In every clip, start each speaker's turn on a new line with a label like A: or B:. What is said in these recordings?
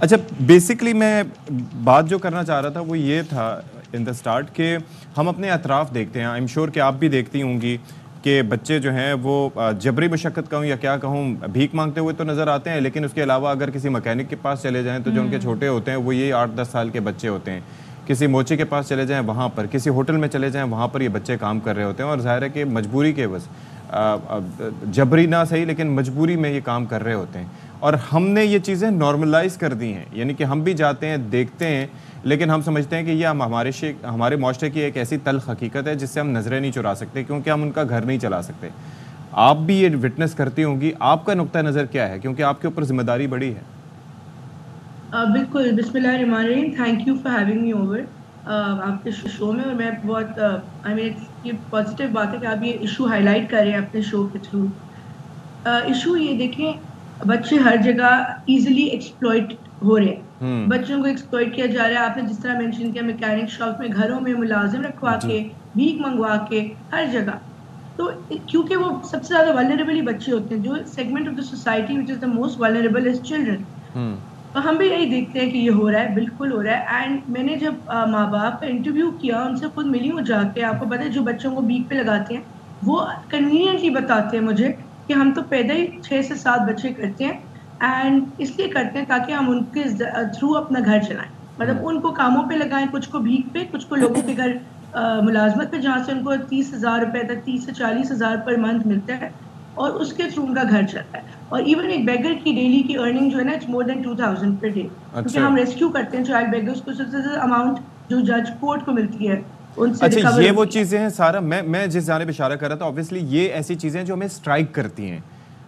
A: اچھا بیسکلی میں بات جو کرنا چاہ رہا تھا وہ یہ تھا ان دا اسٹارٹ کہ ہم اپنے اطراف دیکھتے ہیں، آئی ایم شیور کہ آپ بھی دیکھتی ہوں گی کہ بچے جو ہیں وہ جبری مشقت کہوں یا کیا کہوں بھیک مانگتے ہوئے تو نظر آتے ہیں، لیکن اس کے علاوہ اگر کسی مکینک کے پاس چلے جائیں تو جو ان کے چھوٹے ہوتے ہیں وہ یہ 8-10 سال کے بچے ہوتے ہیں، کسی موچی کے پاس چلے جائیں وہاں پر، کسی ہوٹل میں چلے جائیں وہاں پر یہ بچے کام کر رہے ہوتے ہیں، اور ظاہر ہے کہ مجبوری کے بس جبری نہ صحیح لیکن مجبوری میں یہ کام کر رہے ہوتے ہیں، اور ہم نے یہ چیزیں نارملائز کر دی ہیں، یعنی کہ ہم بھی جاتے ہیں دیکھتے ہیں لیکن ہم سمجھتے ہیں کہ یہ ہمارے معاشرے کی ایک ایسی تلخ حقیقت ہے جس سے ہم نظریں نہیں چرا سکتے کیونکہ ہم ان کا گھر نہیں چلا سکتے. آپ بھی یہ وٹنس کرتی ہوں گی، آپ کا نقطہ نظر کیا ہے کیونکہ آپ کے اوپر ذمہ داری بڑی ہے؟
B: بالکل، بسم اللہ الرحمن الرحیم. Thank you for having me over آپ کے شو میں، اور میں بہت یہ پازیٹیو بات ہے کہ آپ یہ ایشو ہائی لائٹ کر رہے ہیں اپنے شو کے تھرو. ایشو یہ دیکھیں، بچے ہر جگہ ایزیلی ایکسپلوئٹ ہو رہے ہیں، بچوں کو ایکسپلوئٹ کیا جا رہا ہے. آپ نے جس طرح مینشن کیا میکینک شاپ میں، گھروں میں ملازم رکھوا کے، بھیک منگوا کے، ہر جگہ. تو کیونکہ وہ سب سے زیادہ ولنریبل بچے ہوتے ہیں، جو segment of the society which is the most vulnerable is children. تو ہم بھی یہی دیکھتے ہیں کہ یہ ہو رہا ہے، بالکل ہو رہا ہے. اینڈ میں نے جب ماں باپ کا انٹرویو کیا، ان سے خود ملی ہوں جا کے، آپ کو پتہ ہے جو بچوں کو بھیک پہ لگاتے ہیں وہ کنوینئنٹلی بتاتے ہیں مجھے کہ ہم تو پیدا ہی 6 سے 7 بچے کرتے ہیں، اینڈ اس لیے کرتے ہیں تاکہ ہم ان کے تھرو اپنا گھر چلائیں. مطلب ان کو کاموں پہ لگائیں، کچھ کو بھیک پہ، کچھ کو لوگوں کے گھر ملازمت پہ، جہاں سے ان کو 30,000 روپے تک 30 سے 40,000 پر منتھ ملتا ہے، اور اس کے تھرو ان کا گھر چلتا ہے. اور ایون ایک بیگر کی ڈیلی کی ارننگ جو ہے نا، it's more then 2,000 per day, کیونکہ ہم ریسکیو کرتے ہیں چائلڈ بیگرز کو. اماؤنٹ جو جج کورٹ کو ملتی ہے ان سے ریکور ہوتی ہے.
A: یہ وہ چیزیں ہیں سارا، میں جس جانب اشارہ کر رہا تھا، obviously یہ ایسی چیزیں جو ہمیں اسٹرائک کرتی ہیں.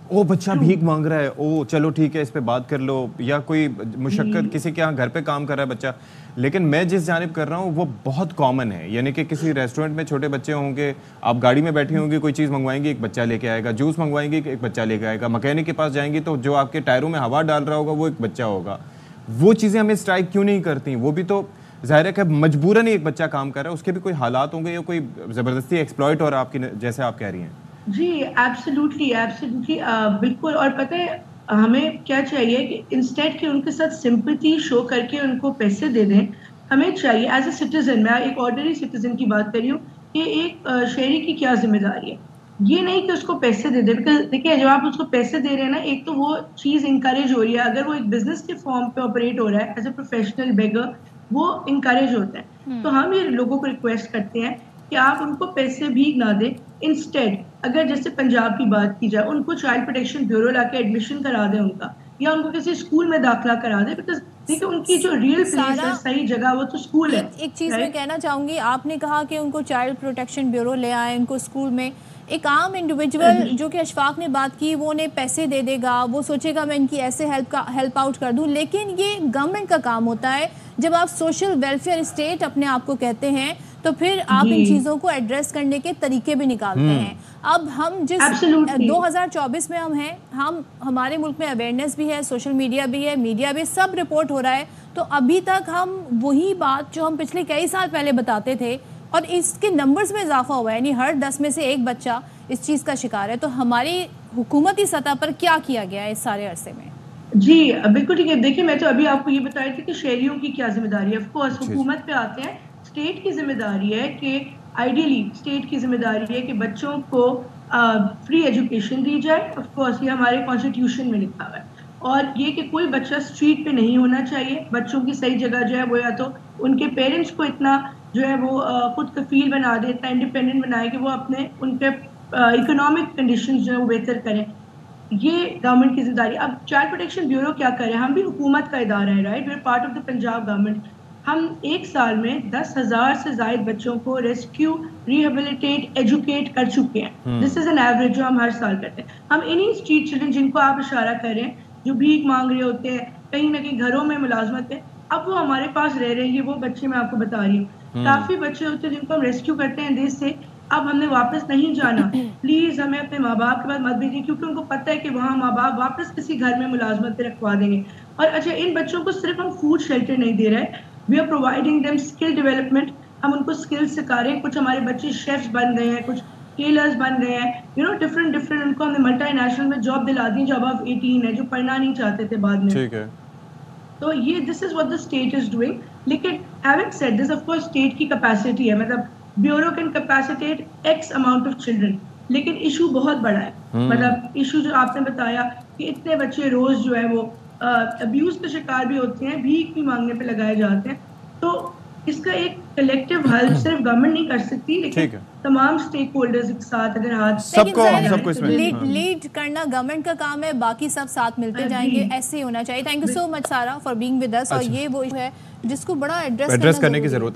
A: او بچہ بھیک مانگ رہا ہے، او چلو ٹھیک ہے اس پہ بات کر لو، یا کوئی مشقت کسی کے یہاں گھر پہ کام کر رہا ہے بچہ. لیکن میں جس جانب کر رہا ہوں وہ بہت کامن ہے، یعنی کہ کسی ریسٹورنٹ میں چھوٹے بچے ہوں گے، آپ گاڑی میں بیٹھی ہوں گی، کوئی چیز منگوائیں گی ایک بچہ لے کے آئے گا، جوس منگوائیں گی ایک بچہ لے کے آئے گا، مکینک کے پاس جائیں گی تو جو آپ کے ٹائروں میں ہوا ڈال رہا ہوگا وہ ایک بچہ ہوگا. وہ چیزیں ہمیں اسٹرائک کیوں نہیں کرتی؟ وہ بھی تو ظاہر ہے کہ مجبوراً ایک بچہ کام کر رہا ہے، اس کے بھی کوئی حالات ہوں گے یا کوئی زبردستی ایکسپلائٹ ہو رہا ہے آپ کی، جیسے آپ کہہ رہی ہیں.
B: جی ایبسلیوٹلی بالکل. اور پتہ ہے ہمیں کیا چاہیے کہ انسٹیڈ کہ ان کے ساتھ سمپتھی شو کر کے ان کو پیسے دے دیں، ہمیں چاہیے ایز اے سٹیزن، میں ایک آرڈنری سٹیزن کی بات کر رہی ہوں، کہ ایک شہری کی کیا ذمہ داری ہے. یہ نہیں کہ اس کو پیسے دے دے، دیکھیے جب آپ اس کو پیسے دے رہے ہیں نا، ایک تو وہ چیز انکریج ہو رہی ہے. اگر وہ ایک بزنس کے فارم پہ آپریٹ ہو رہا ہے ایز اے پروفیشنل بیگر، وہ انکریج ہوتا ہے. تو ہم یہ لوگوں کو ریکویسٹ کرتے ہیں کہ آپ ان کو پیسے بھی نہ دیں. انسٹیڈ اگر جیسے پنجاب کی بات کی جائے، ان کو چائلڈ پروٹیکشن بیورو لا کے ایڈمیشن کرا دیں ان کا، یا ان کو کسی اسکول میں داخلہ کرا دیں. بیکاز دیکھیں ان کی جو ریئل پلیس ہے، صحیح جگہ، وہ تو اسکول ہے.
C: ایک چیز میں کہنا چاہوں گی، آپ نے کہا کہ ان کو چائلڈ پروٹیکشن بیورو لے آئیں، ان کو اسکول میں. ایک عام انڈیویجول جو کہ اشفاق نے بات کی، وہ انہیں پیسے دے دے گا، وہ سوچے گا میں ان کی ایسے ہیلپ آؤٹ کر دوں. لیکن یہ گورنمنٹ کا کام ہوتا ہے. جب آپ سوشل ویلفیئر اسٹیٹ اپنے آپ کو کہتے ہیں تو پھر آپ ان چیزوں کو ایڈریس کرنے کے طریقے بھی نکالتے ہیں. اب ہم جس 2024 میں ہم ہیں، ہمارے ملک میں اویئرنیس بھی ہے، سوشل میڈیا بھی ہے، میڈیا بھی، سب رپورٹ ہو رہا ہے. تو ابھی تک ہم وہی بات جو ہم پچھلے کئی سال پہلے بتاتے تھے، اور اس کے نمبرز میں اضافہ ہوا ہے، یعنی ہر 10 میں سے ایک بچہ اس چیز کا شکار ہے. تو ہماری حکومتی سطح پر کیا کیا گیا ہے اس سارے عرصے میں؟
B: جی بالکل ٹھیک ہے. دیکھیں میں تو ابھی آپ کو یہ بتائی تھی کہ شہریوں کی کیا ذمہ داری ہے. آف کورس حکومت پہ آتے ہیں. اسٹیٹ کی ذمہ داری ہے کہ آئیڈیلی اسٹیٹ کی ذمہ داری ہے کہ بچوں کو فری ایجوکیشن دی جائے. آف کورس یہ ہمارے کانسٹیٹیوشن میں لکھا ہوا ہے. اور یہ کہ کوئی بچہ اسٹریٹ پہ نہیں ہونا چاہیے. بچوں کی صحیح جگہ جو ہے وہ یا تو ان کے پیرنٹس کو اتنا جو ہے وہ خود کفیل بنا دے، اتنا انڈیپینڈنٹ بنائے کہ وہ اپنے ان کے اکنامک کنڈیشنز جو ہے وہ بہتر کریں. یہ گورنمنٹ کی ذمہ داری. اب چائلڈ پروٹیکشن بیورو کیا کرے؟ ہم بھی حکومت کا ادارہ ہے، right, we are part of the Punjab government. ہم ایک سال میں 10,000 سے زائد بچوں کو ریسکیو، ریہیبلیٹیٹ، ایجوکیٹ کر چکے ہیں. دس از این ایوریج جو ہم ہر سال کرتے ہیں. ہم انہی اسٹریٹ چلڈرن جن کو آپ اشارہ کر رہے ہیں، جو بھیک مانگ رہے ہوتے ہیں کہیں نہ کہیں گھروں میں ملازمت ہے، اب وہ ہمارے پاس رہ رہے ہیں. یہ وہ بچے میں آپ کو بتا رہی ہوں. کافی بچے ہوتے ہیں جن کو ہم ریسکیو کرتے ہیں دیش سے. اب ہم نے واپس نہیں جانا، پلیز ہمیں اپنے ماں باپ کے پاس مت بھیجیے، کیونکہ ان کو پتہ ہے کہ وہاں ماں باپ واپس کسی گھر میں ملازمت پہ رکھوا دیں گے. اور اچھا، ان بچوں کو صرف ہم فوڈ شیلٹر نہیں دے رہے، we are providing them skill development. ہم ان کو اسکل سکھا رہے ہیں. کچھ ہمارے بچے شیفز بن گئے ہیں، کچھ ٹیلرز بن گئے ہیں، ڈفرنٹ ان کو ہم نے ملٹی نیشنل میں جاب دلا دی جو ابو 18 ہے، جو پڑھنا نہیں چاہتے تھے بعد میں.
A: ٹھیک ہے.
B: تو یہ this is what the state is doing. لیکن having said this of course state کی کیپیسٹی ہے, مطلب bureau can capacitate X amount of children, لیکن ایشو بہت بڑا ہے. مطلب ایشو جو آپ نے بتایا کہ اتنے بچے روز جو ہے وہ ابیوز کا شکار بھی ہوتے ہیں, بھیک بھی مانگنے پہ لگائے جاتے ہیں. تو اس کا ایک کلیکٹیو حل صرف گورنمنٹ نہیں کر سکتی, لیکن تمام اسٹیک ہولڈرز ایک ساتھ اگر ہاتھ
A: سب کو اس میں
C: لیڈ کرنا گورنمنٹ کا کام ہے, باقی سب ساتھ ملتے جائیں گے, ایسے ہی ہونا چاہیے. تھینک یو سو مچ سارا فار بینگ ود اس. اور یہ وہ ہے جس کو بڑا ایڈریس
A: کرنے کی ضرورت ہے.